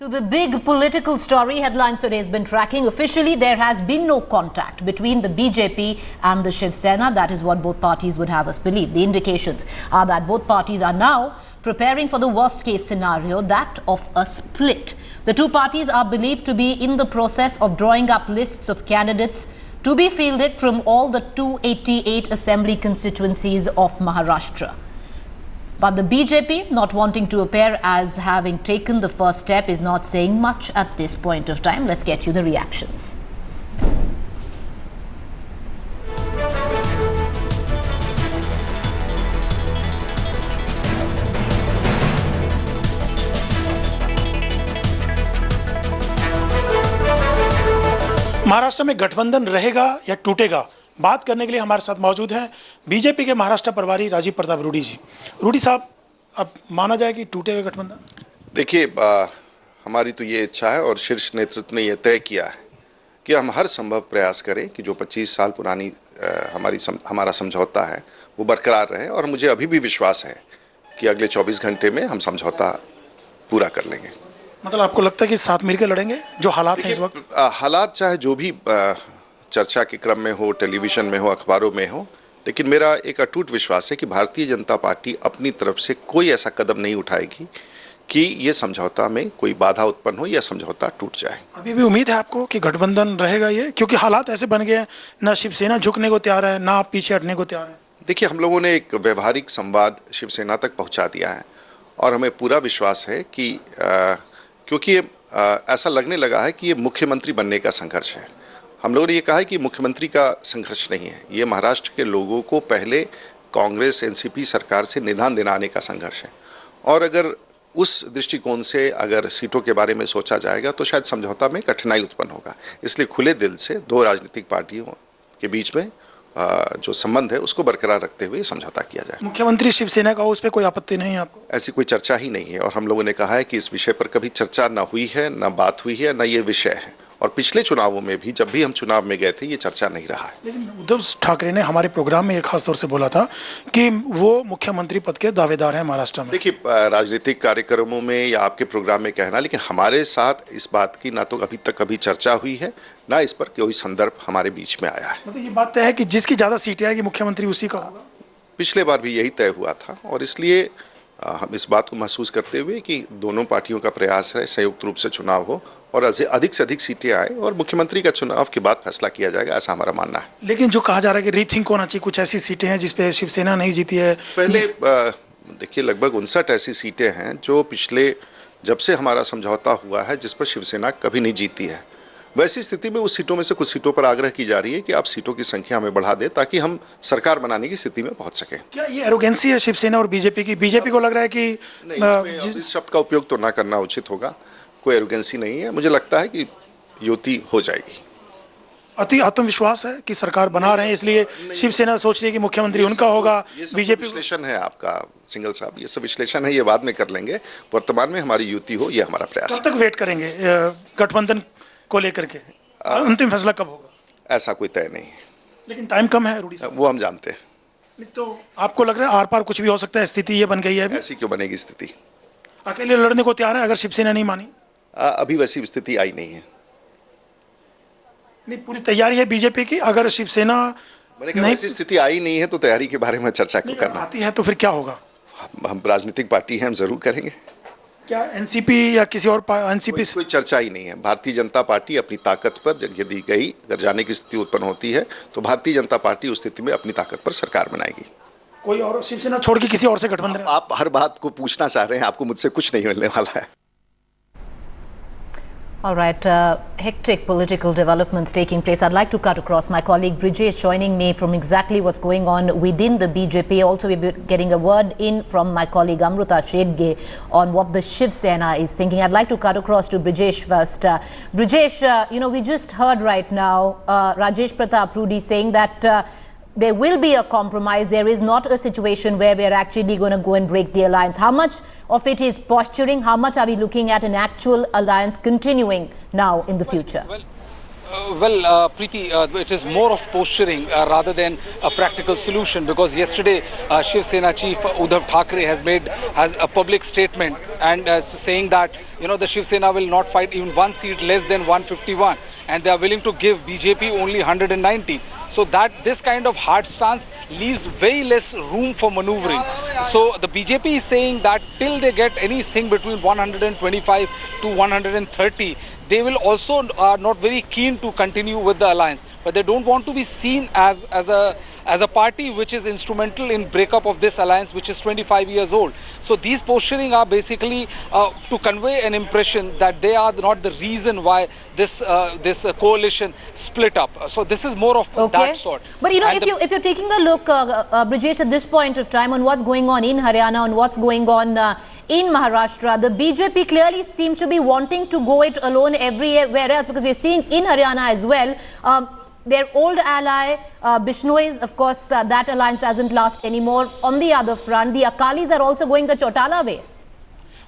To the big political story headlines today has been tracking. Officially, there has been no contact between the BJP and the Shiv Sena. That is what both parties would have us believe. The indications are that both parties are now preparing for the worst case scenario, that of a split. The two parties are believed to be in the process of drawing up lists of candidates to be fielded from all the 288 assembly constituencies of Maharashtra. But the BJP, not wanting to appear as having taken the first step, is not saying much at this point of time. Let's get you the reactions. Maharashtra में गठबंधन रहेगा या टूटेगा, बात करने के लिए हमारे साथ मौजूद हैं बीजेपी के महाराष्ट्र प्रभारी राजीव प्रताप रूडी जी। रूडी साहब, अब माना जाए कि टूटेगा गठबंधन? देखिए, हमारी तो ये इच्छा है और शीर्ष नेतृत्व ने यह तय किया है कि हम हर संभव प्रयास करें कि जो 25 साल पुरानी हमारा समझौता है वो बरकरार रहे, और मुझे अभी भी विश्वास है कि अगले 24 घंटे में हम समझौता पूरा कर लेंगे। मतलब आपको लगता है कि साथ मिलकर लड़ेंगे? जो हालात हैं इस वक्त, हालात चाहे जो भी चर्चा के क्रम में हो, टेलीविजन में हो, अखबारों में हो, लेकिन मेरा एक अटूट विश्वास है कि भारतीय जनता पार्टी अपनी तरफ से कोई ऐसा कदम नहीं उठाएगी कि ये समझौता में कोई बाधा उत्पन्न हो या समझौता टूट जाए। अभी भी उम्मीद है आपको कि गठबंधन रहेगा ये, क्योंकि हालात ऐसे बन गए हैं, ना शिवसेना झुकने को तैयार है, ना आप पीछे हटने को तैयार है? देखिए, हम लोगों ने एक व्यवहारिक संवाद शिवसेना तक पहुँचा दिया है और हमें पूरा विश्वास है कि क्योंकि ऐसा लगने लगा है कि ये मुख्यमंत्री बनने का संघर्ष है। हम लोगों ने ये कहा है कि मुख्यमंत्री का संघर्ष नहीं है, ये महाराष्ट्र के लोगों को पहले कांग्रेस एनसीपी सरकार से निदान दिलाने का संघर्ष है। और अगर उस दृष्टिकोण से अगर सीटों के बारे में सोचा जाएगा तो शायद समझौता में कठिनाई उत्पन्न होगा। इसलिए खुले दिल से दो राजनीतिक पार्टियों के बीच में जो संबंध है उसको बरकरार रखते हुए समझौता किया जाए। मुख्यमंत्री शिवसेना का उस पर कोई आपत्ति नहीं है आपको? ऐसी कोई चर्चा ही नहीं है, और हम लोगों ने कहा है कि इस विषय पर कभी चर्चा ना हुई है, ना बात हुई है, ना ये विषय है। और पिछले चुनावों में भी जब भी हम चुनाव में गए थे ये चर्चा नहीं रहा है। लेकिन उद्धव ठाकरे ने हमारे प्रोग्राम में एक खास तौर से बोला था कि वो मुख्यमंत्री पद के दावेदार हैं महाराष्ट्र में। देखिए, राजनीतिक कार्यक्रमों में या आपके प्रोग्राम में कहना, लेकिन हमारे साथ इस बात की ना तो अभी तक कभी चर्चा हुई है, ना इस पर कोई संदर्भ हमारे बीच में आया है। मतलब ये बात तय है कि जिसकी ज्यादा सीटें आएगी मुख्यमंत्री उसी का होगा? पिछले बार भी यही तय हुआ था, और इसलिए हम इस बात को महसूस करते हुए कि दोनों पार्टियों का प्रयास है संयुक्त रूप से चुनाव हो और अधिक से अधिक सीटें आए, और मुख्यमंत्री का चुनाव के बाद फैसला किया जाएगा, ऐसा हमारा मानना है। लेकिन जो कहा जा रहा है कि रीथिंक होना चाहिए, कुछ ऐसी सीटें हैं जिसपे शिवसेना नहीं जीती है पहले। देखिए, लगभग 59 ऐसी सीटें हैं जो पिछले जब से हमारा समझौता हुआ है जिस पर शिवसेना कभी नहीं जीती है। वैसी स्थिति में उस सीटों में से कुछ सीटों पर आग्रह की जा रही है कि आप सीटों की संख्या हमें बढ़ा दें ताकि हम सरकार बनाने की स्थिति में पहुंच सकें। क्या ये एरोगेंसी है शिवसेना और बीजेपी की? बीजेपी को लग रहा है कि इस शब्द का उपयोग तो ना करना उचित होगा। कोई एरोगेंसी नहीं है, मुझे लगता है कि युति हो जाएगी। अति आत्मविश्वास है कि सरकार बना रहे हैं, इसलिए शिवसेना सोच रही है कि मुख्यमंत्री उनका होगा। बीजेपी विश्लेषण है आपका सिंगल साहब, ये सब विश्लेषण है, ये बाद में कर लेंगे। वर्तमान में हमारी युति हो, ये हमारा प्रयास है। कब तक वेट करेंगे गठबंधन को लेकर के? अंतिम फैसला कब होगा? ऐसा कोई तय नहीं है, लेकिन टाइम कम है रूडी साहब। वो हम जानते हैं। नहीं तो आपको लग रहा है आर पार कुछ भी हो सकता है, स्थिति ये बन गई है अभी? ऐसी क्यों बनेगी स्थिति? अकेले लड़ने को तैयार है अगर शिवसेना नहीं मानी? अभी वैसी स्थिति आई नहीं है। नहीं, पूरी तैयारी है बीजेपी की। अगर शिवसेना नहीं, ऐसी स्थिति आई नहीं है तो तैयारी के बारे में चर्चा क्यों करना? आती है तो फिर क्या होगा? हम राजनीतिक पार्टी हैं, हम जरूर करेंगे। क्या एनसीपी या किसी और एनसीपी? कोई चर्चा ही नहीं है। भारतीय जनता पार्टी अपनी ताकत पर यदि गई, अगर जाने की स्थिति उत्पन्न होती है तो भारतीय जनता पार्टी उस स्थिति में अपनी ताकत पर सरकार बनाएगी। कोई और शिवसेना छोड़ के किसी और से गठबंधन? आप हर बात को पूछना चाह रहे हैं, आपको मुझसे कुछ नहीं मिलने वाला है। All right, hectic political developments taking place. I'd like to cut across. My colleague Brijesh joining me from exactly what's going on within the BJP. Also, we're getting a word in from my colleague Amruta Shedge on what the Shiv Sena is thinking. I'd like to cut across to Brijesh first. Brijesh, we just heard right now Rajesh Pratap Rudy saying that there will be a compromise. There is not a situation where we are actually going to go and break the alliance. How much of it is posturing? How much are we looking at an actual alliance continuing now in the future? Preeti, it is more of posturing rather than a practical solution, because yesterday Shiv Sena chief Uddhav Thackeray has a public statement and saying that the Shiv Sena will not fight even one seat less than 151, and they are willing to give BJP only 190. So that this kind of hard stance leaves very less room for maneuvering. So the BJP is saying that till they get anything between 125 to 130, they will also are not very keen to continue with the alliance, but they don't want to be seen as a party which is instrumental in breakup of this alliance, which is 25 years old. So these posturing are basically to convey an impression that they are not the reason why this coalition split up. So this is more of that sort. But if you're taking a look, Brijesh, at this point of time on what's going on in Haryana, on what's going on in Maharashtra, the BJP clearly seems to be wanting to go it alone everywhere else, because we're seeing in Haryana as well, their old ally, Bishnois, of course, that alliance doesn't last anymore. On the other front, the Akalis are also going the Chautala way.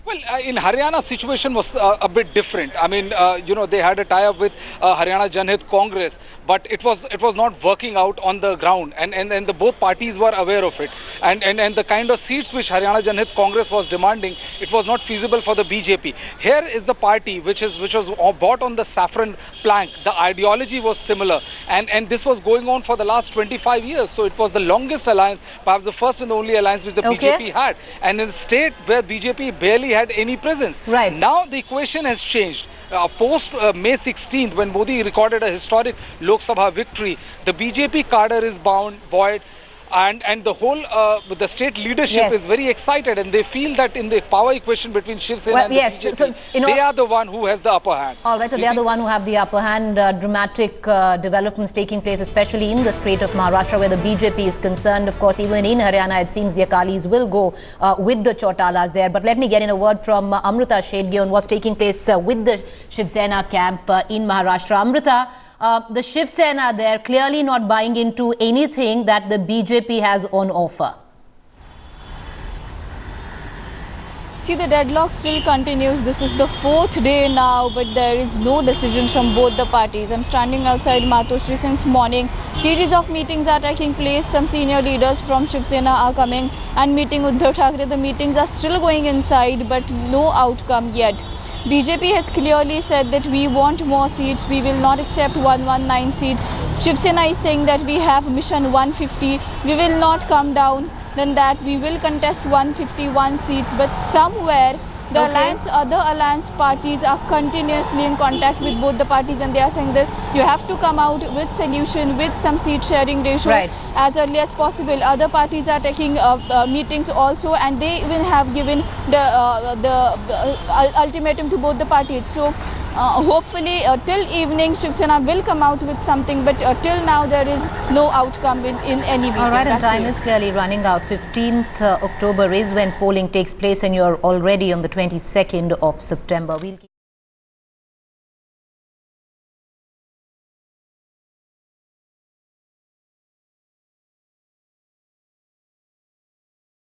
Well, in Haryana, situation was a bit different. I mean, they had a tie-up with Haryana Janhit Congress, but it was not working out on the ground, and the both parties were aware of it. And the kind of seats which Haryana Janhit Congress was demanding, it was not feasible for the BJP. Here is the party which was bought on the saffron plank. The ideology was similar, and this was going on for the last 25 years. So it was the longest alliance, perhaps the first and the only alliance which the BJP had. And in the state where BJP barely had any presence. Right. Now the equation has changed. Post May 16th, when Modi recorded a historic Lok Sabha victory, the BJP cadre is buoyed, and the whole the state leadership is very excited, and they feel that in the power equation between Shiv Sena and the BJP, so, they are the one who has the upper hand. All right, so they are the one who have the upper hand. Dramatic developments taking place, especially in the state of Maharashtra, where the BJP is concerned. Of course, even in Haryana, it seems the Akalis will go with the Chautalas there. But let me get in a word from Amrita Shedge on what's taking place with the Shiv Sena camp in Maharashtra. Amrita, the Shiv Sena there clearly not buying into anything that the BJP has on offer. See, the deadlock still continues. This is the fourth day now, but there is no decision from both the parties. I'm standing outside Matoshri since morning. Series of meetings are taking place. Some senior leaders from Shiv Sena are coming and meeting Uddhav Thackeray. The meetings are still going inside, but no outcome yet. BJP has clearly said that we want more seats, we will not accept 119 seats. Shiv Sena is saying that we have mission 150, we will not come down, then that we will contest 151 seats. But somewhere the other alliance parties are continuously in contact with both the parties, and they are saying that you have to come out with solution, with some seat sharing ratio as early as possible. Other parties are taking meetings also, and they even have given the ultimatum to both the parties. So hopefully till evening Shiv Sena will come out with something, but till now there is no outcome in any meeting. All right, and time is clearly running out. 15th October is when polling takes place, and you're already on the 22nd of September. We'll keep